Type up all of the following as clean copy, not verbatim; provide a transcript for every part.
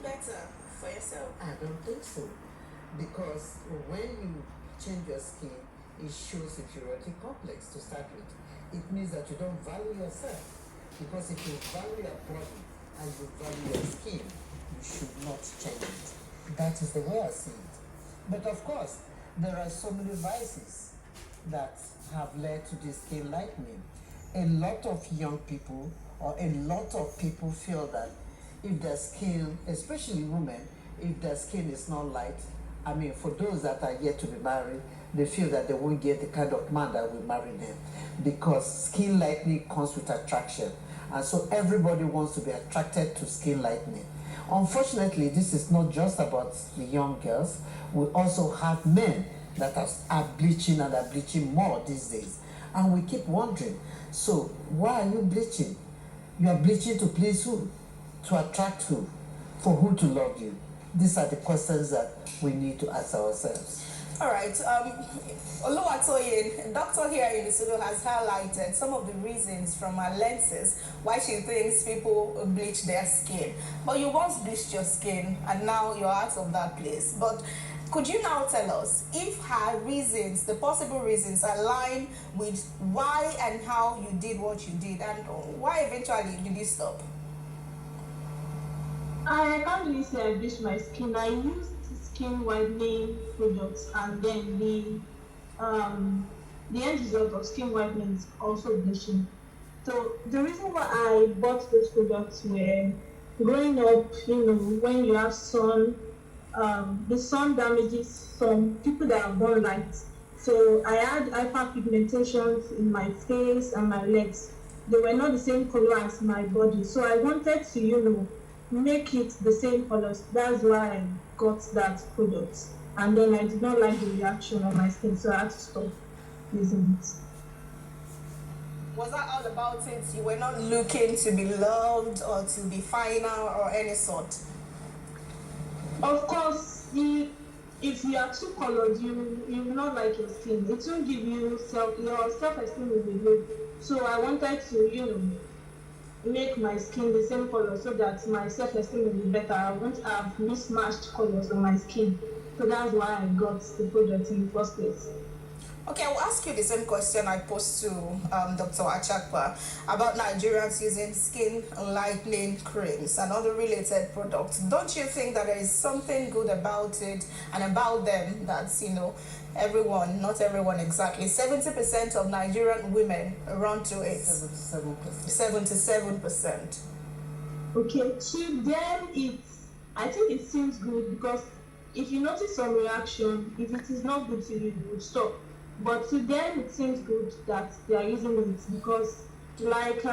better for yourself? I don't think so. Because when you change your skin, it shows inferiority complex to start with. It means that you don't value yourself. Because if you value your body and you value your skin, you should not change it. That is the way I see it. But of course, there are so many vices that have led to this skin lightening. A lot of young people or a lot of people feel that if their skin, especially women, if their skin is not light, I mean, for those that are yet to be married, they feel that they won't get the kind of man that will marry them because skin lightening comes with attraction. And so everybody wants to be attracted to skin lightening. Unfortunately, this is not just about the young girls. We also have men that are bleaching and are bleaching more these days. And we keep wondering, so why are you bleaching? You are bleaching to please who? To attract who? For who to love you? These are the questions that we need to ask ourselves. All right. Oluwatoyin, doctor here in the studio, has highlighted some of the reasons from her lenses why she thinks people bleach their skin. But you once bleached your skin and now you're out of that place. But could you now tell us if her reasons, the possible reasons, align with why and how you did what you did and why eventually did you stop? I can't really say I bleached my skin. I used skin whitening products, and then the end result of skin whitening is also bleaching. So the reason why I bought those products were growing up, when you have sun, the sun damages some people that are born light. So I had hyperpigmentations in my face and my legs. They were not the same color as my body. So I wanted to, make it the same colors. That's why I got that product. And then I did not like the reaction of my skin, so I had to stop using it. Was that all about it? You were not looking to be loved or to be final or any sort? Of course, if you are too colored, you will not like your skin. It won't give you your self-esteem will be low. So I wanted to, make my skin the same color so that my self-esteem will be better. I won't have mismatched colors on my skin. So that's why I got the product in the first place. Okay, I will ask you the same question I posed to Dr. Achakpa about Nigerians using skin lightening creams and other related products. Don't you think that there is something good about it and about them that's, everyone, not everyone exactly, 70% of Nigerian women run to it? 77%. 77%. Okay, to them, I think it seems good because if you notice some reaction, if it is not good to you, you will stop. But to them, it seems good that they are using it because, like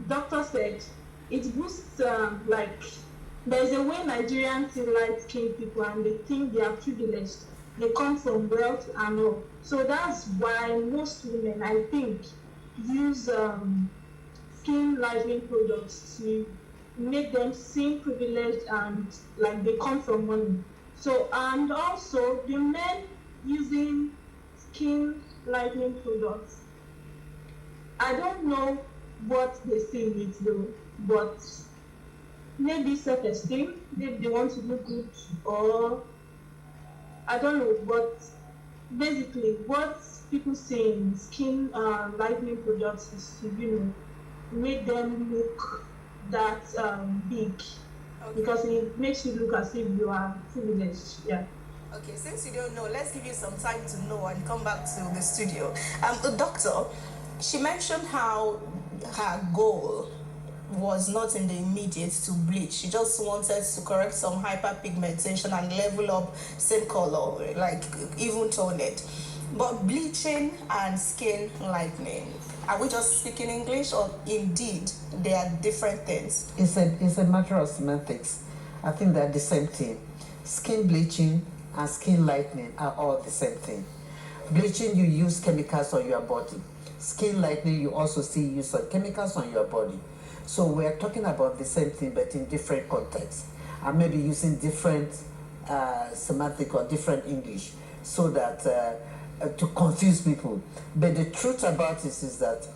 doctor said, it boosts, there's a way Nigerians see light-skinned people and they think they are privileged. They come from wealth and all. So that's why most women, I think, use skin lightening products to make them seem privileged and like they come from money. So, and also the men using skin lightening products, I don't know what they see in it though, but maybe self-esteem, maybe they want to look good, or I don't know, but basically what people say in skin lightening products is to, make them look that big, because it makes you look as if you are privileged. Yeah. Okay, since you don't know, let's give you some time to know and come back to the studio. The doctor, she mentioned how her goal was not in the immediate to bleach. She just wanted to correct some hyperpigmentation and level up same color, like even tone it. But bleaching and skin lightening, are we just speaking English or indeed they are different things? It's a matter of semantics. I think they're the same thing. Skin bleaching and skin lightening are all the same thing. Bleaching, you use chemicals on your body. Skin lightening, you also see use of chemicals on your body. So we're talking about the same thing but in different contexts. And maybe using different semantic or different English so that to confuse people. But the truth about this is that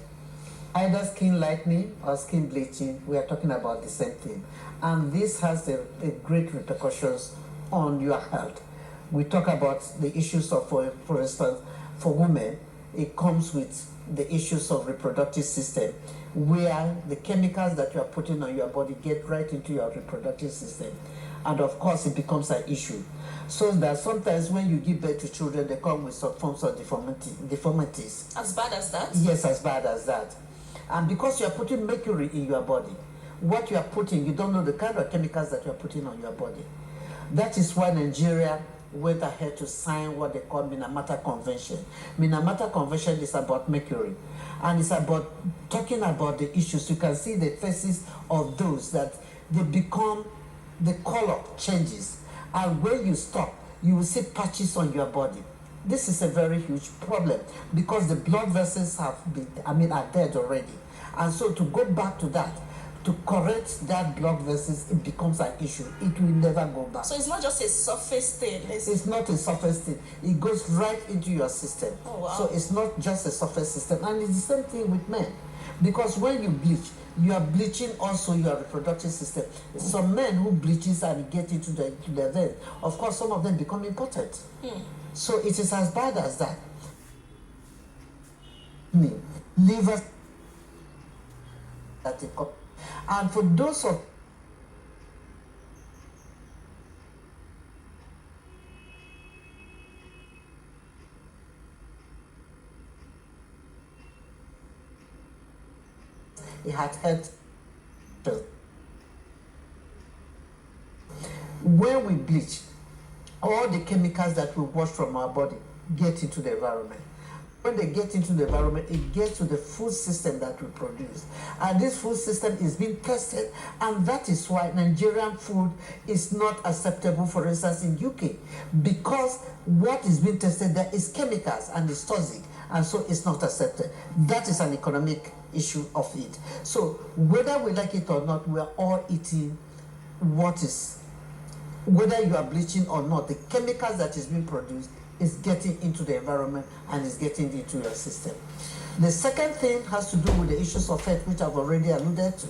Either skin lightening or skin bleaching, we are talking about the same thing. And this has a great repercussions on your health. We talk about the issues of, for instance, for women, it comes with the issues of reproductive system, where the chemicals that you are putting on your body get right into your reproductive system. And of course, it becomes an issue. So that sometimes when you give birth to children, they come with some forms of deformities. As bad as that? Yes, as bad as that. And because you are putting mercury in your body, what you are putting, you don't know the kind of chemicals that you are putting on your body. That is why Nigeria went ahead to sign what they call Minamata Convention. Minamata Convention is about mercury, and it's about talking about the issues. You can see the faces of those that they become, the color changes, and when you stop, you will see patches on your body. This is a very huge problem because the blood vessels have been, are dead already. And so to go back to that, to correct that blood vessels, it becomes an issue. It will never go back. So it's not just a surface thing. It's not a surface thing. It goes right into your system. Oh, wow. So it's not just a surface system. And it's the same thing with men. Because when you bleach, you are bleaching also your reproductive system. Some men who bleaches and get into their veins, of course, some of them become impotent. So it is as bad as that. Liver, and for those of it had helped. When we bleach, all the chemicals that we wash from our body get into the environment. When they get into the environment, it gets to the food system that we produce. And this food system is being tested. And that is why Nigerian food is not acceptable, for instance, in UK. Because what is being tested there is chemicals and it's toxic. And so it's not accepted. That is an economic issue of it. So whether we like it or not, we are all eating what is, whether you are bleaching or not, the chemicals that is being produced is getting into the environment and is getting into your system. The second thing has to do with the issues of health, which I've already alluded to.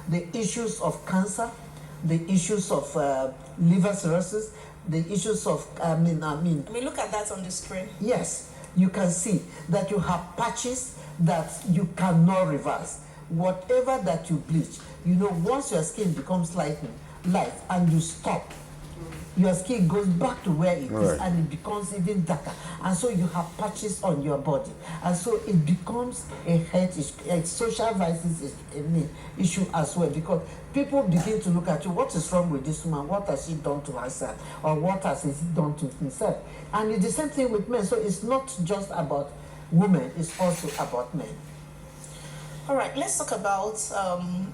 The issues of cancer, the issues of liver cirrhosis, the issues of, look at that on the screen. Yes, you can see that you have patches that you cannot reverse. Whatever that you bleach, once your skin becomes light and you stop, your skin goes back to where it is and it becomes even darker. And so you have patches on your body. And so it becomes a health issue, a social vices issue as well, because people begin to look at you, what is wrong with this woman? What has she done to herself? Or what has he done to himself? And it's the same thing with men. So it's not just about women, it's also about men. All right, let's talk about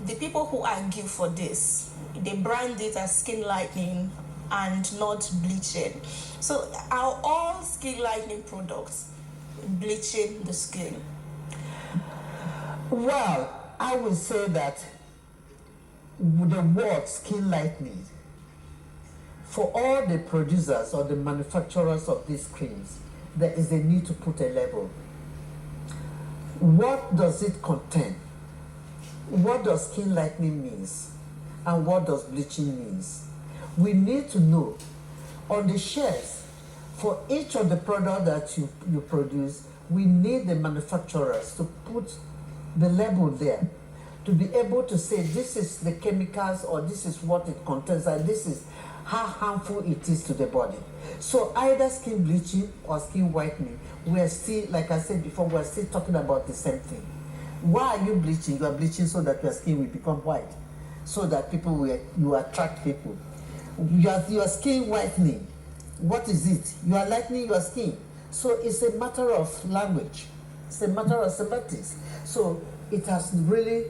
the people who argue for this. They brand it as skin lightening and not bleaching. So are all skin lightening products bleaching the skin? Well, I would say that the word skin lightening, for all the producers or the manufacturers of these creams, there is a need to put a label. What does it contain? What does skin lightening means? And what does bleaching means? We need to know on the shelves for each of the product that you produce, we need the manufacturers to put the label there to be able to say this is the chemicals or this is what it contains and this is how harmful it is to the body. So either skin bleaching or skin whitening, we are still, like I said before, we are still talking about the same thing. Why are you bleaching? You are bleaching so that your skin will become white, so that you attract people. Your skin whitening, what is it? You are lightening your skin. So it's a matter of language. It's a matter of semantics. So it has really,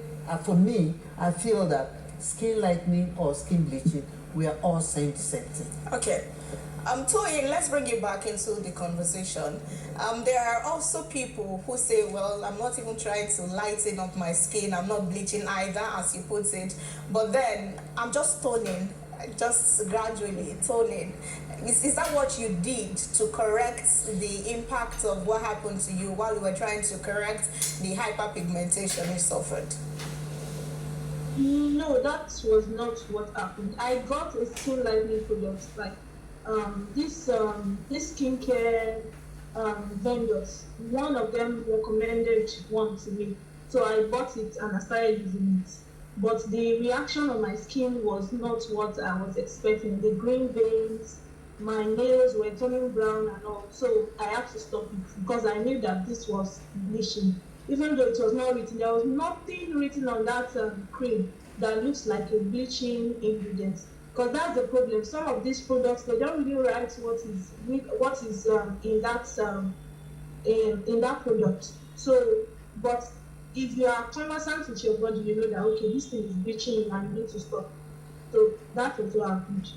for me, I feel that skin lightening or skin bleaching, we are all saying the same thing. Okay. Toyin, let's bring you back into the conversation. There are also people who say, well, I'm not even trying to lighten up my skin. I'm not bleaching either, as you put it. But then I'm just toning. just gradually toning. Is that what you did to correct the impact of what happened to you while you were trying to correct the hyperpigmentation you suffered? No, that was not what happened. I got a skin lightening product, like this skincare vendors. One of them recommended one to me, so I bought it and I started using it. But the reaction on my skin was not what I was expecting. The green veins, my nails were turning brown and all. So I had to stop it because I knew that this was bleaching. Even though it was not written, there was nothing written on that cream that looks like a bleaching ingredient. Because that's the problem. Some of these products, they don't really write what is in that product. So, but if you are conversant with your body, you know that okay, this thing is bleaching and you need to stop. So that was what happened.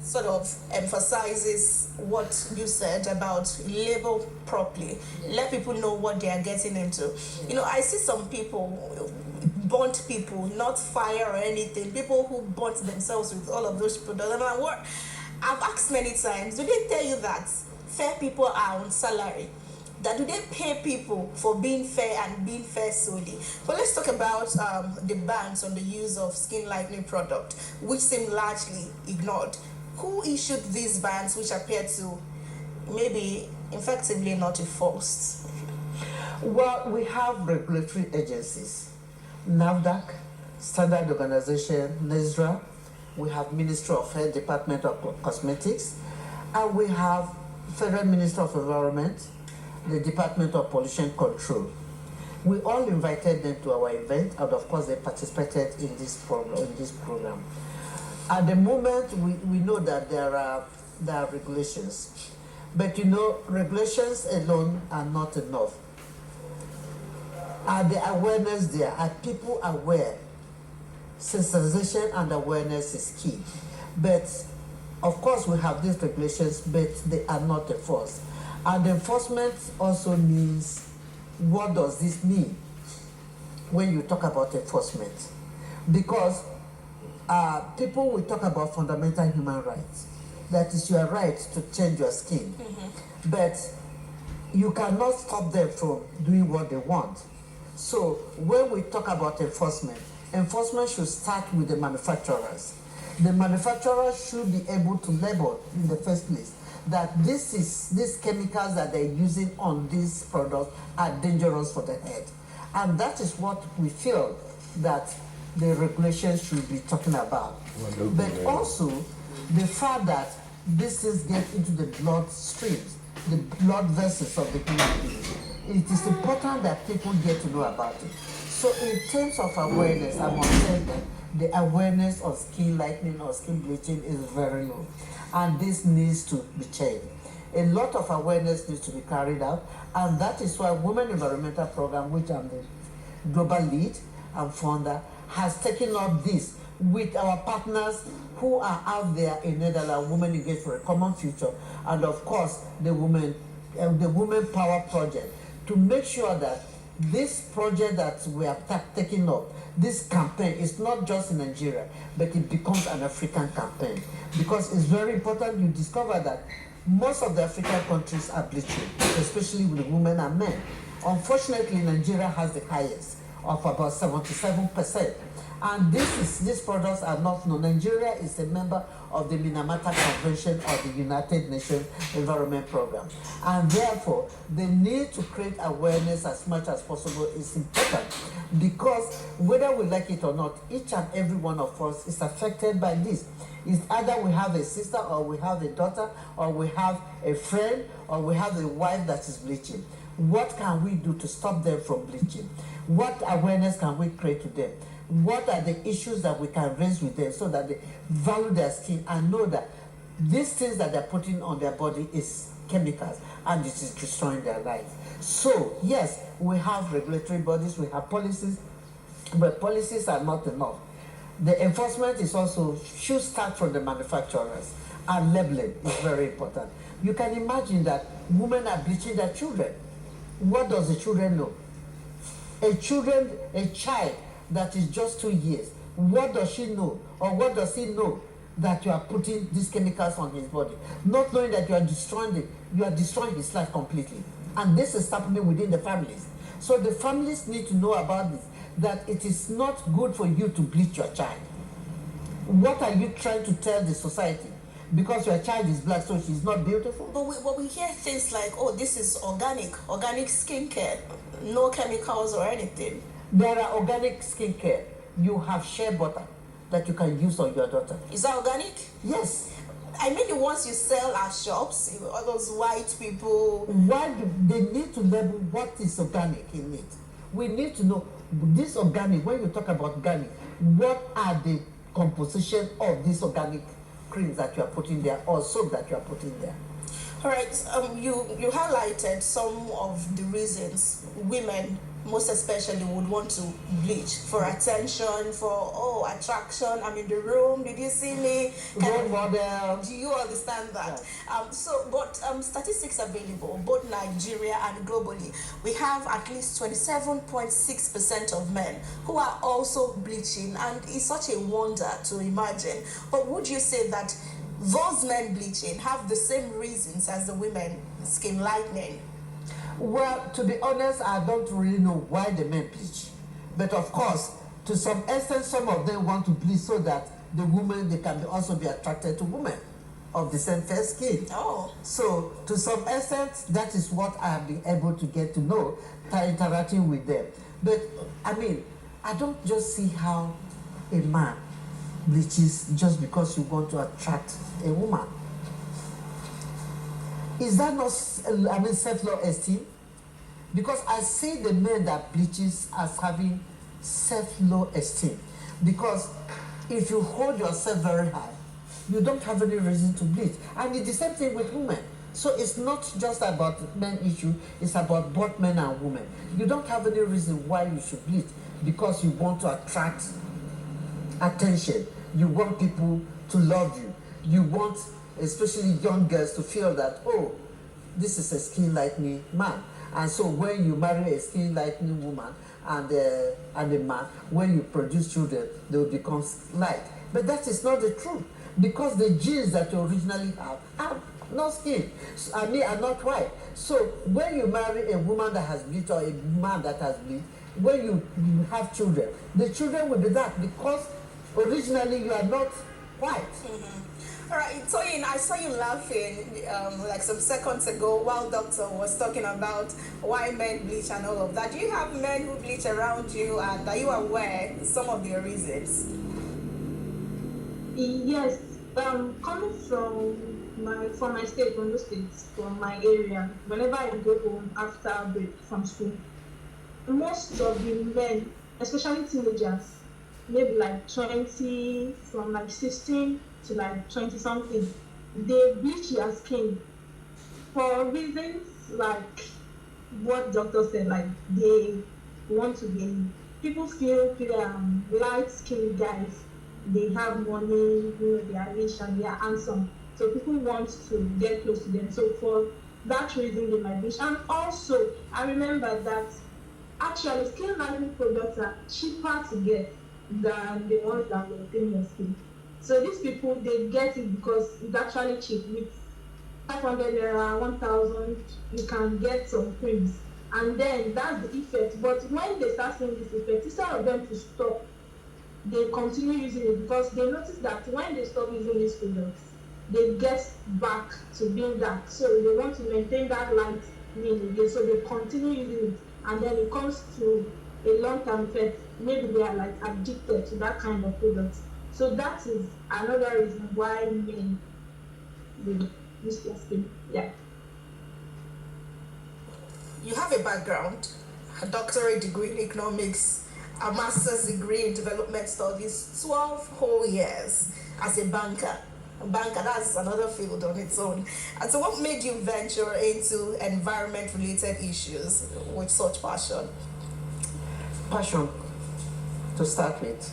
Sort of emphasizes what you said about label properly. Let people know what they are getting into. You know, I see some people, burnt people, not fire or anything, people who burnt themselves with all of those products. And I've asked many times, do they tell you that fair people are on salary? That do they pay people for being fair and being fair solely? But let's talk about the bans on the use of skin lightening product, which seem largely ignored. Who issued these bans, which appear to maybe effectively not enforced? Well, we have regulatory agencies, NAFDAC, Standard Organization, NESRA, we have Ministry of Health, Department of Cosmetics, and we have Federal Ministry of Environment, the Department of Pollution Control. We all invited them to our event, and of course they participated in this program. At the moment, we know that there are regulations, but you know, regulations alone are not enough. Are the awareness there? Are people aware? Sensitization and awareness is key. But of course, we have these regulations, but they are not enforced. And enforcement also means, what does this mean when you talk about enforcement? Because people will talk about fundamental human rights. That is your right to change your skin. Mm-hmm. But you cannot stop them from doing what they want. So when we talk about enforcement should start with the manufacturers. The manufacturers should be able to label in the first place that these chemicals that they're using on these products are dangerous for the head. And that is what we feel that the regulations should be talking about. But also the fact that these things get into the blood streams, the blood vessels of the human being. It is important that people get to know about it. So in terms of awareness, I must say that the awareness of skin lightening or skin bleaching is very low. And this needs to be changed. A lot of awareness needs to be carried out, and that is why Women Environmental Program, which I'm the global lead and founder, has taken up this with our partners who are out there in Netherlands, Women Engaged for a Common Future, and of course the Women Power Project, to make sure that this project that we are taking up, this campaign is not just in Nigeria, but it becomes an African campaign. Because it's very important you discover that most of the African countries are bleaching, especially with women and men. Unfortunately, Nigeria has the highest of about 77%. And these products are not known. Nigeria is a member of the Minamata Convention of the United Nations Environment Program. And therefore, the need to create awareness as much as possible is important, because whether we like it or not, each and every one of us is affected by this. It's either we have a sister, or we have a daughter, or we have a friend, or we have a wife that is bleaching. What can we do to stop them from bleaching? What awareness can we create to them? What are the issues that we can raise with them so that they value their skin and know that these things that they're putting on their body is chemicals and it is destroying their lives? So yes, we have regulatory bodies, we have policies, but policies are not enough. The enforcement is also should start from the manufacturers, and labeling is very important. You can imagine that women are bleaching their children. What does the children know? A child that is just 2 years, what does she know, or what does he know, that you are putting these chemicals on his body, not knowing that you are destroying his life completely. And this is happening within the families. So the families need to know about this, that it is not good for you to bleach your child. What are you trying to tell the society? Because your child is black, so she's not beautiful? But we hear things like, oh, this is organic skincare, no chemicals or anything. There are organic skincare. You have shea butter that you can use on your daughter. Is that organic? Yes. I mean the ones you sell at shops, all those white people. Why do they need to label what is organic in it? We need to know this organic. When you talk about organic, what are the composition of these organic creams that you are putting there, or soap that you are putting there? All right, you highlighted some of the reasons women, most especially, would want to bleach: for attention, for attraction. I'm in the room. Did you see me? Role model. Do you understand that? Yeah. Statistics available both Nigeria and globally. We have at least 27.6% of men who are also bleaching, and it's such a wonder to imagine. But would you say that those men bleaching have the same reasons as the women skin lightening? Well, to be honest, I don't really know why the men bleach. But of course, to some extent, some of them want to bleach so that the women, they can also be attracted to women of the same fair skin. Oh. So to some extent, that is what I have been able to get to know interacting with them. But I mean, I don't just see how a man bleaches just because you want to attract a woman. Is that not, self-love esteem? Because I see the men that bleaches as having self-love esteem. Because if you hold yourself very high, you don't have any reason to bleach. And it's the same thing with women. So it's not just about men issue, it's about both men and women. You don't have any reason why you should bleach, because you want to attract attention. You want people to love you. You want, especially young girls, to feel that, oh, this is a skin lightening man. And so when you marry a skin lightening woman and a man, when you produce children, they will become light. But that is not the truth, because the genes that you originally have no skin. Are not white. So when you marry a woman that has bleached or a man that has bleached, when you have children, the children will be that, because originally you are not white. Mm-hmm. All right, Toyin, I saw you laughing like some seconds ago while Doctor was talking about why men bleach and all of that. Do you have men who bleach around you, and are you aware some of their reasons? Yes, coming from my state, Ondo State, from my area, whenever I go home after break from school, most of the men, especially teenagers, maybe like 20, from like 16 to like 20 something, they bleach their skin for reasons like what doctor said, like they want to be, people feel light skinned guys, they have money, they are rich and they are handsome, so people want to get close to them, so for that reason they might bleach. And also I remember that actually skin lightening products are cheaper to get than the ones that maintain your skin. So these people, they get it because it's actually cheap. With 500 naira, 1,000, you can get some creams, and then that's the effect. But when they start seeing this effect, instead of them to stop, they continue using it, because they notice that when they stop using these products, they get back to being dark. So they want to maintain that light again, so they continue using it, and then it comes to a long-term effect. Maybe they are like addicted to that kind of product. So that is another reason why men will use their skin. Yeah. You have a background, a doctorate degree in economics, a master's degree in development studies, 12 whole years as a banker. A banker, that's another field on its own. And so what made you venture into environment-related issues with such passion? Passion, to start with,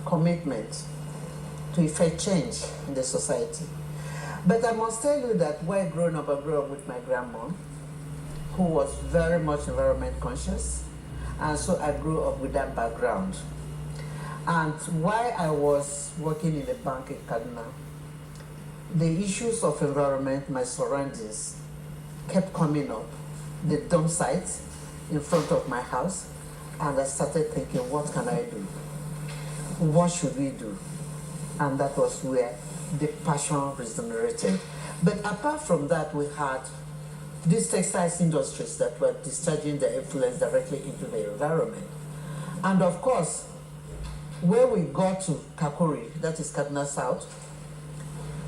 commitment to effect change in the society. But I must tell you that while growing up, I grew up with my grandma, who was very much environment conscious, and so I grew up with that background. And while I was working in a bank in Kaduna, the issues of environment, my surroundings, kept coming up. The dump site in front of my house, and I started thinking, what can I do? What should we do? And that was where the passion regenerated. But apart from that, we had these textiles industries that were discharging their influence directly into the environment. And of course, where we got to Kakuri, that is Kaduna South,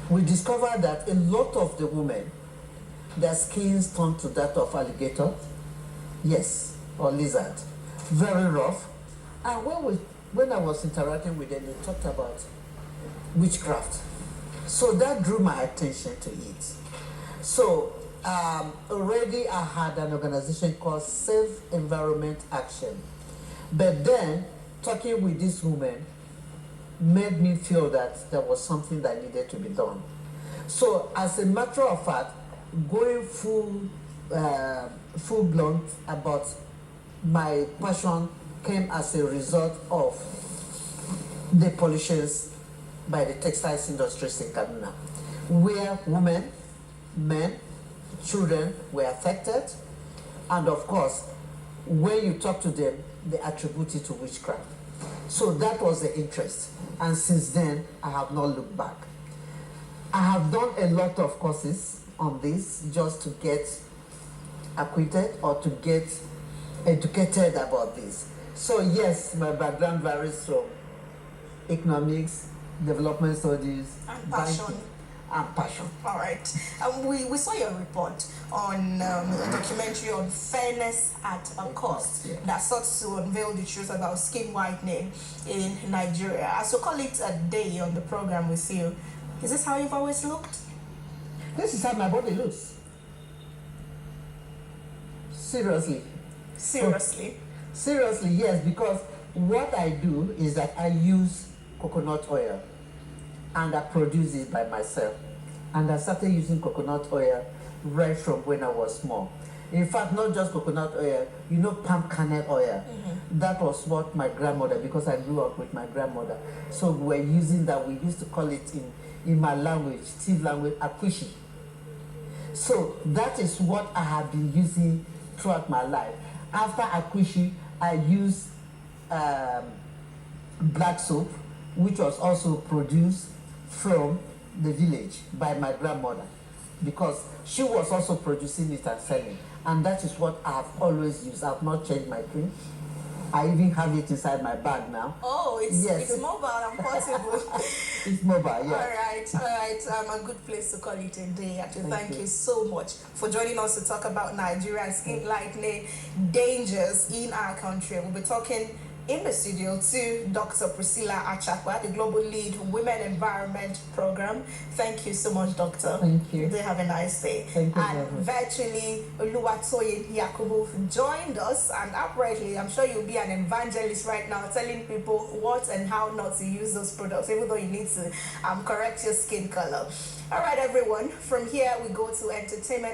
we discovered that a lot of the women, their skins turned to that of alligator, yes, or lizard, very rough. And when I was interacting with them, they talked about witchcraft. So that drew my attention to it. So already I had an organization called Safe Environment Action. But then talking with this woman made me feel that there was something that needed to be done. So as a matter of fact, going full blown about my passion came as a result of the pollutions by the textiles industries in Kaduna, where women, men, children were affected, and of course, when you talk to them, they attribute it to witchcraft. So that was the interest, and since then, I have not looked back. I have done a lot of courses on this just to get acquainted or to get educated about this. So yes, my background varies from economics, development studies, and passion. banking, and passion. All right. We saw your report on a documentary on fairness at a cost Yeah. that sought to unveil the truth about skin whitening in Nigeria. As you call it a day on the program with you, is this how you've always looked? This is how my body looks. Seriously. Seriously? Seriously, yes, because what I do is that I use coconut oil and I produce it by myself. And I started using coconut oil right from when I was small. In fact, not just coconut oil, you know, palm kernel oil. Mm-hmm. That was what my grandmother, because I grew up with my grandmother. So we're using that. We used to call it in my language, Steve language, akwishi. So that is what I have been using throughout my life. After akwishi, I used black soap, which was also produced from the village by my grandmother, because she was also producing it and selling. And that is what I have always used. I have not changed my cream. I even have it inside my bag now. Oh, it's, yes. It's mobile and portable. It's mobile, yeah. All right. A good place to call it a day. Actually, thank you so much for joining us to talk about Nigerian skin lightening dangers in our country. We'll be talking in the studio to Dr. Priscilla Achakwa, the Global Lead Women Environment Program. Thank you so much, Doctor. Thank you. They have a nice day. Thank you. And virtually, Oluwatoyin Yakubu joined us, and uprightly, I'm sure you'll be an evangelist right now, telling people what and how not to use those products, even though you need to correct your skin color. All right, everyone. From here, we go to entertainment.